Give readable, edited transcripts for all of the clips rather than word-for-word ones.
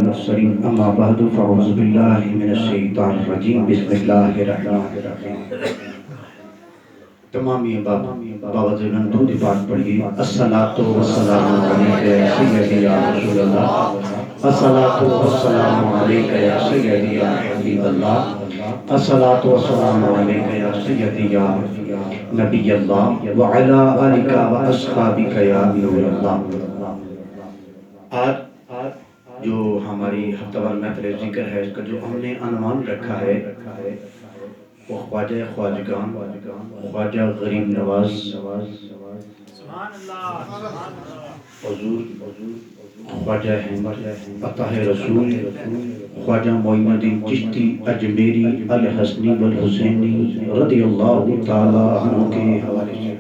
المرسلين أما بعد فأعوذ بالله من الشيطان الرجيم بسم الله الرحمن الرحيم تمامی بابا زیدن درود پاک پڑھیے الصلاۃ والسلام علیک یا سیدی یا رسول اللہ الصلاۃ والسلام علیک یا سیدی یا حبیب اللہ الصلاۃ والسلام علیک یا سیدی یا نبی اللہ وعلی آلک واصحابک یا نور اللہ۔ آج جو ہماری ہفتہ وار محفل ذکر ہے، اس کا جو ہم نے عنوان رکھا ہے وہ خواجہ خواجگان، خواجہ غریب نواز حضور خواجہ احمد عطا رسول خواجہ معین الدین چشتی اجمیری الحسنی والحسینی رضی اللہ تعالی عنہ کے حوالے سے،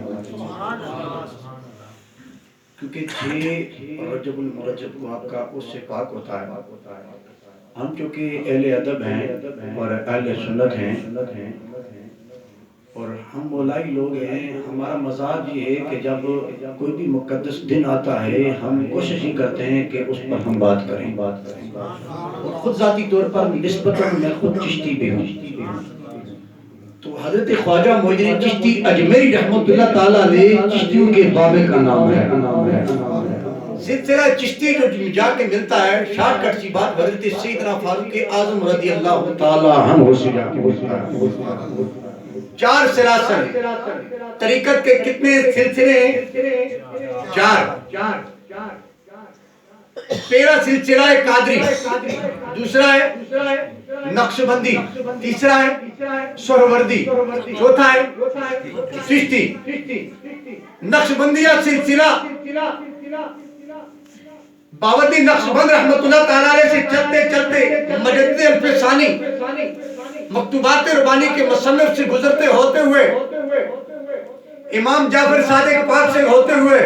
کیونکہ 6 رجب المرجب کو آپ کا اس سے پاک ہوتا ہے۔ ہم چونکہ اہل ادب ہیں اور اہل سنت ہیں اور ہم مولائی لوگ ہیں، ہمارا مزاج یہ ہے کہ جب کوئی بھی مقدس دن آتا ہے ہم کوشش ہی کرتے ہیں کہ اس پر ہم بات کریں۔ اور خود ذاتی طور پر نسبتاً میں خود چشتی بھی ہوں، تو حضرت خواجہ معین الدین چشتی اجمیری رحمۃ اللہ تعالیٰ علیہ چشتیوں کے بابے کا نام ہے۔ سلسلہ چشتی جو جا کے ملتا ہے، شارٹ کٹ سی بات، حضرت سیدنا فاروق اعظم رضی اللہ تعالیٰ عنہ سے جا کے ملتا ہے۔ 4 سلاسل طریقت کے کتنے سلسلے ہیں؟ 4۔ پہلا سلسلہ ہے قادری، دوسرا ہے نقشبندی، تیسرا ہے سہروردی، چوتھا ہے چشتی۔ نقشبندیہ سلسلہ بابا نقشبند رحمت اللہ تعالیٰ علیہ سے چلتے چلتے مجدد الفسانی مکتوبات ربانی کے مصنف سے گزرتے ہوتے ہوئے امام جعفر صادق پاک سے ہوتے ہوئے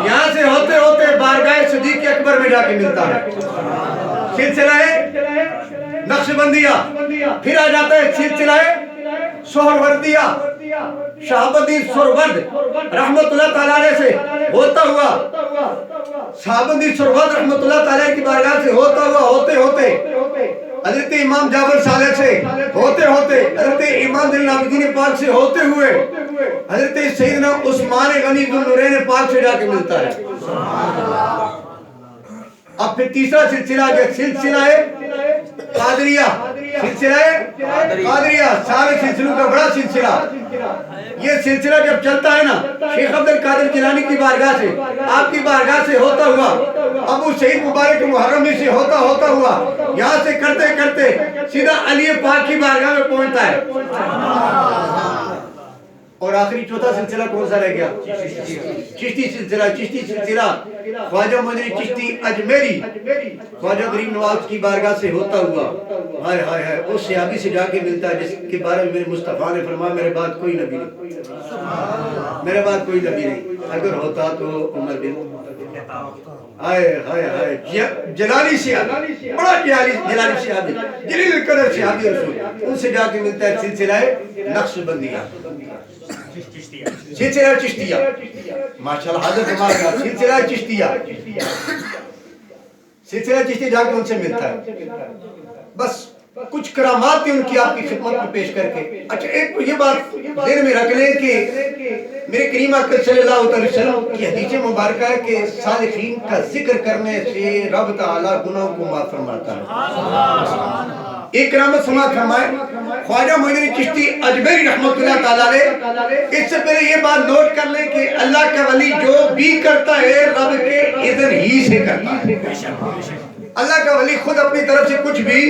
یہاں سے ہوتے ہوتے بارگاہ صدیق اکبر میں جا کے ملتا ہے۔ سلسلہ ہے نقشبندیہ، پھر آ جاتا ہے سلسلہ ہے سہروردیہ، شہاب الدین سہرورد رحمت اللہ تعالیٰ علیہ سے ہوتا ہوا، شہاب الدین سہرورد رحمت اللہ تعالیٰ کی بارگاہ سے ہوتا ہوا ہوتے ہوتے حضرت امام جعفر صادق سے ہوتے ہوتے حضرت امام زین العابدین پاک سے ہوتے ہوئے حضرت سیدنا عثمان غنی ذو النورین پاک سے جا کے ملتا ہے۔ اب پھر تیسرا سلسلہ ہے، سلسلہ ہے قادریہ، سلسلہ ہے قادریہ، سارے سلسلوں کا بڑا سلسلہ۔ یہ سلسلہ جب چلتا ہے نا، شیخ عبد القادر جیلانی کی بارگاہ سے، آپ کی بارگاہ سے ہوتا ہوا، ابو سعید مبارک محرمی سے ہوتا ہوا، یہاں سے کرتے کرتے سیدھا علی پاک کی بارگاہ میں پہنچتا ہے۔ اور آخری چوتھا سلسلہ کون سا رہ گیا؟ چشتی سلسلہ۔ چشتی سلسلہ خواجہ معین الدین چشتی اجمیری خواجہ غریب نواز کی بارگاہ سے ہوتا ہوا ہائے ہائے ہائے اس صحابی سے جا کے ملتا ہے جس کے بارے میں میرے مصطفیٰ نے فرمایا میرے بعد کوئی نبی نہیں، میرے بعد کوئی نبی نہیں، اگر ہوتا تو عمر بن ہائے ہائے ہائے جلالی صحابی، بڑا جلالی صحابی، جلیل القدر صحابی رسول، ان سے جا کے ملتا ہے۔ سلسلہ ہے نقشبندیہ، سلسلہ چشتیہ، ماشاءاللہ حضرت ہمارا سلسلہ چشتیہ، سلسلہ چشتیہ جا کے ان سے ملتا ہے۔ بس کچھ کرامات تھی ان کی آپ کی خدمت میں پیش کر کے۔ اچھا ایک تو یہ بات ذہن میں رکھ لیں کہ میرے کریم اکرم صلی اللہ علیہ وسلم کی حدیث مبارکہ ہے کہ صالحین کا ذکر کرنے سے رب تعالیٰ گناہوں کو معاف فرماتا ہے۔ ایک کرامت سماعت فرمائے، خواجہ معین الدین چشتی اجمیری رحمت اللہ تعالیٰ علیہ، اس سے پہلے یہ بات نوٹ کر لیں کہ اللہ کا ولی جو بھی کرتا ہے رب کے اذن ہی سے کرتا ہے۔ اللہ کا ولی خود اپنی طرف سے کچھ بھی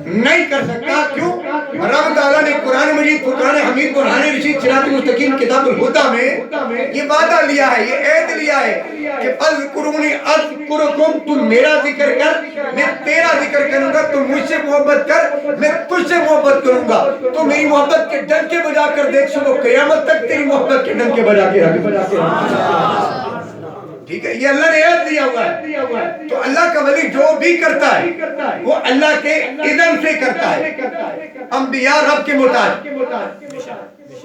نہیں کر سکتا، کیوں؟ رب تعالیٰ نے قرآن مجید، فرقان حمید، برہان رشید، صراط مستقیم، کتاب الہدیٰ میں یہ وعدہ لیا ہے، یہ عہد لیا ہے کہ اذکرونی اذکرکم، تم میرا ذکر کر میں تیرا ذکر کروں گا، تم مجھ سے محبت کر میں تجھ سے محبت کروں گا، تو میری محبت کے ڈنکے بجا کر دیکھ سنو، قیامت تک تیری محبت کے ڈنکے بجا کے رکھ۔ ٹھیک ہے، یہ اللہ نے عہد دیا ہوا ہے۔ تو اللہ کا ولی جو بھی کرتا ہے وہ اللہ کے اذن سے کرتا ہے۔ انبیاء رب کے محتاج،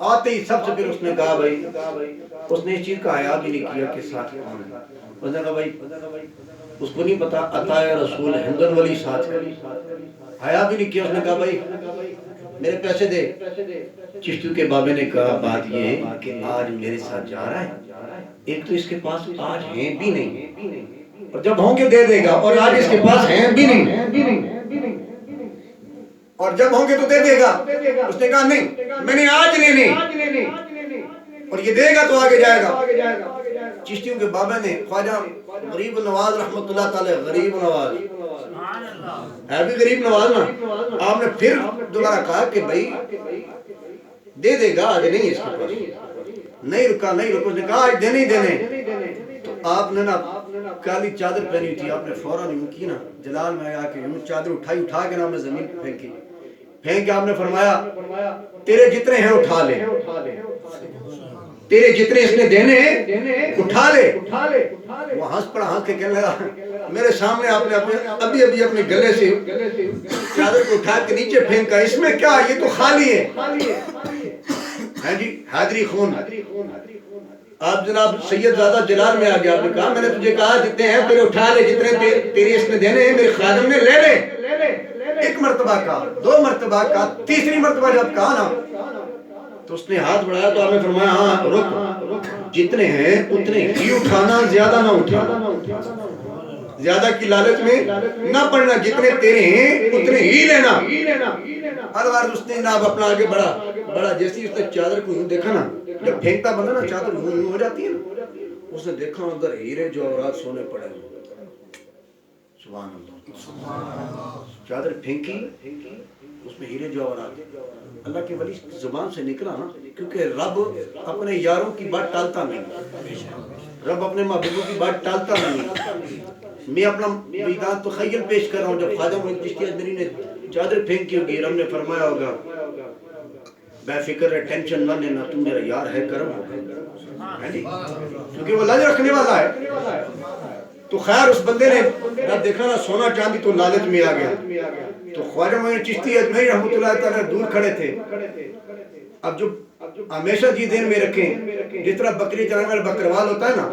آتے ہی سب سے پھر اس نے کہا بھائی، اس نے اس چیز کا حیا بھی نہیں کیا کہ ساتھ کون ہے. اس نے کہا بھائی اس کو نہیں پتا عطا رسول حمدن ولی ساتھ ہے. حیا بھی نہیں کیا. اس نے کہا بھائی میرے پیسے دے. چشتیوں کے بابے نے کہا بات یہ کہ آج میرے ساتھ جا رہا ہے، ایک تو اس کے پاس آج ہیں بھی نہیں، اور جب ہوں گے دے دے گا، اور آج اس کے پاس ہیں بھی نہیں، اور جب ہوں گے تو دے دے گا. اس نے کہا نہیں، میں نے آج لینے، اور یہ دے گا تو آگے جائے گا. چشتیوں کے بابا نے خواجہ غریب نواز رحمت اللہ تعالی، غریب نواز ہے بھی غریب نواز نا، آپ نے پھر دوبارہ کہا کہ بھائی دے دے گا، آج نہیں اس کے پاس. نہیں رکا. اس نے کہا آج دینے ہی دینے. تو آپ نے نا کالی چادر پہنی ہوئی تھی، آپ نے فوراً یوں کی نا، جلال میں آ کے یوں چادر اٹھا کے نا میں زمین پہ پھینک کے آپ نے فرمایا تیرے جتنے ہیں اٹھا لے، تیرے جتنے اس نے دینے اٹھا لے. وہ ہنس پڑا، ہنس کے کہنے لگا میرے سامنے آپ نے ابھی اپنے گلے سے چادر کو اٹھا کے نیچے پھینکا، اس میں کیا، یہ تو خالی ہے. ہاں جی، حاضری خون. آپ جناب سید زادہ جلال میں آ گیا. آپ نے کہا میں نے تجھے کہا جتنے ہیں تیرے اٹھا لے، جتنے تیرے اس نے دینے ہیں میرے خادم نے لے لے. ایک مرتبہ کا، دو مرتبہ کا، تیسری مرتبہ جب کہا نا تو اس نے ہاتھ بڑھایا تو آپ نے فرمایا ہاں رک، جتنے ہیں اتنے ہی اٹھانا، زیادہ نہ اٹھانا، زیادہ کی لالچ میں نہ پڑنا، جتنے تیرے ہیں اتنے ہی لینا. الوار اس نے جناب اپنا آگے بڑا جیسی اس نے چادر کو یوں دیکھا نا، جب پھینکتا بندہ نا چادر یوں ہو جاتی ہے نا، اس نے دیکھا اندر ہیرے جواہرات سونے پڑے ہوئے. سبحان اللہ. چادر پھینکی، اس میں ہیرے جواہرات. اللہ کے ولی زبان سے نکلا نا، کیونکہ رب اپنے یاروں کی بات ٹالتا نہیں، رب اپنے محبوبوں کی بات ٹالتا نہیں. میں اپنا میدان تو خیل پیش کر رہا ہوں. جب خواجہ معین چشتی اجمیری نے چادر پھینکی ہوگی، رب نے فرمایا ہوگا بے فکر ہے، ٹینشن نہ لینا، تم میرا یار ہے، کرم ہوگا، کیونکہ وہ لاج رکھنے والا ہے. تو خیر اس بندے نے جب دیکھا نا سونا چاندی تو لالچ میں آ گیا. تو خواجہ معین چشتی اجمیری رحمۃ اللہ تعالیٰ دور کھڑے تھے. اب جو ہمیشہ جی دین میں رکھیں، جس طرح بکری چرانے والا بکروال ہوتا ہے نا،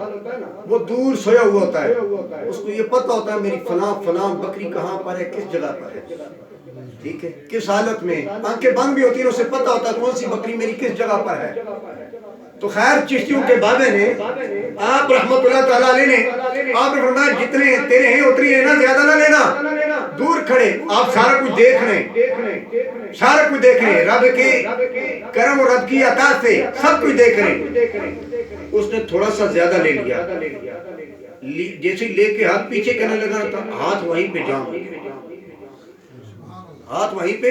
وہ دور سویا ہوا ہوتا ہے، اس کو یہ پتہ ہوتا ہے میری فلاں بکری کہاں پر ہے، کس جگہ پر ہے، ٹھیک ہے، کس حالت میں، آنکھیں بند بھی ہوتی ہیں، اسے پتہ ہوتا ہے کون سی بکری میری کس جگہ پر ہے. تو خیر چشتیوں کے بابے نے، آپ رحمت اللہ تعالیٰ علیہ نے، آپ نے فرمایا جتنے تیرے ہیں اتنی ہے نا، زیادہ نہ لینا. دور کھڑے آپ سارا کچھ دیکھ رہے ہیں، سارا کچھ دیکھ رہے ہیں، رب کے کرم اور رب کی عطا سے سب کچھ دیکھ رہے ہیں. اس نے تھوڑا سا زیادہ لے لیا، جیسے لے کے ہاتھ پیچھے کرنے لگا تھا، ہاتھ وہیں پہ جام ہو گیا، ہاتھ وہیں پہ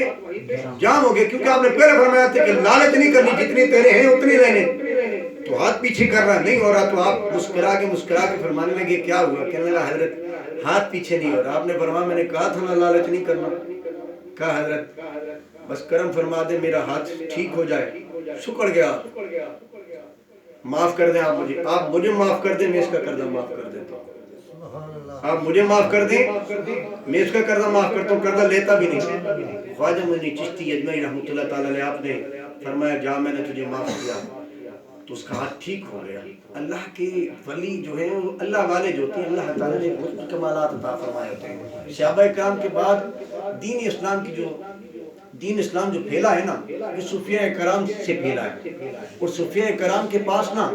جام ہو گیا. کیونکہ آپ نے پہلے فرمایا تھا کہ لالچ نہیں کرنی، جتنے تیرے ہیں اتنے لینے. تو ہاتھ پیچھے کر رہا نہیں ہو رہا. تو آپ مسکرا کے فرمانے لگے کیا ہوا؟ کہنے لگا حضرت ہاتھ پیچھے نہیں ہو رہا. آپ نے فرمایا میں نے کہا تھا نا لالچ نہیں کرنا. کہا حضرت بس کرم فرما دے میرا ہاتھ ٹھیک ہو جائے. سکڑ گیا، معاف کر دیں آپ مجھے معاف کر دیں، میں اس کا قرضہ معاف کر دیتا ہوں. آپ مجھے معاف کر دیں، میں اس کا قرضہ معاف کرتا ہوں، قرضہ لیتا بھی نہیں. خواجہ معین چشتی اجمیری رحمۃ اللہ تعالیٰ علیہ، آپ نے فرمایا جا میں نے تجھے معاف کیا. تو اس کا ہاتھ ٹھیک ہو گیا. اللہ کے ولی جو ہیں، اللہ والے جو ہوتے ہیں، اللہ تعالیٰ نے بہت کمالات عطا فرمائے ہوتے ہیں. صحابہ کرام کے بعد دین اسلام جو پھیلا ہے نا، یہ صوفیاء کرام سے پھیلا ہے. اور صوفیاء کرام کے پاس نا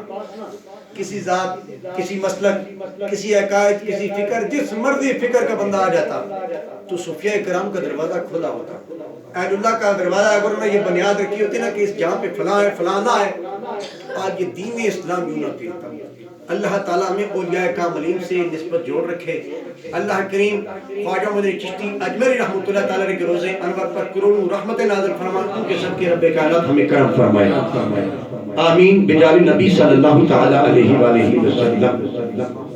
کسی ذات، کسی مسلک، کسی عقائد، کسی فکر، جس مرضی فکر کا بندہ آ جاتا تو صوفیاء کرام کا دروازہ کھلا ہوتا. اہل اللہ کا دروازہ اگر انہوں نے یہ بنیاد رکھی ہوتی نا کہ اس جہاں پہ فلاں ہے فلانا ہے، آج یہ دین اسلام یوں نہ پھیلتا. اللہ تعالیٰ میں اولیاء کاملین سے نسبت جوڑ رکھے. اللہ کریم خواجہ معین چشتی اجمیری رحمۃ اللہ تعالیٰ کے روزے انور پر کروڑوں رحمت نازل فرما. ان کے سب کے رب کائنات ہمیں کرم فرمائے. آمین بجاه نبی صلی اللہ تعالی علیہ وآلہ وسلم.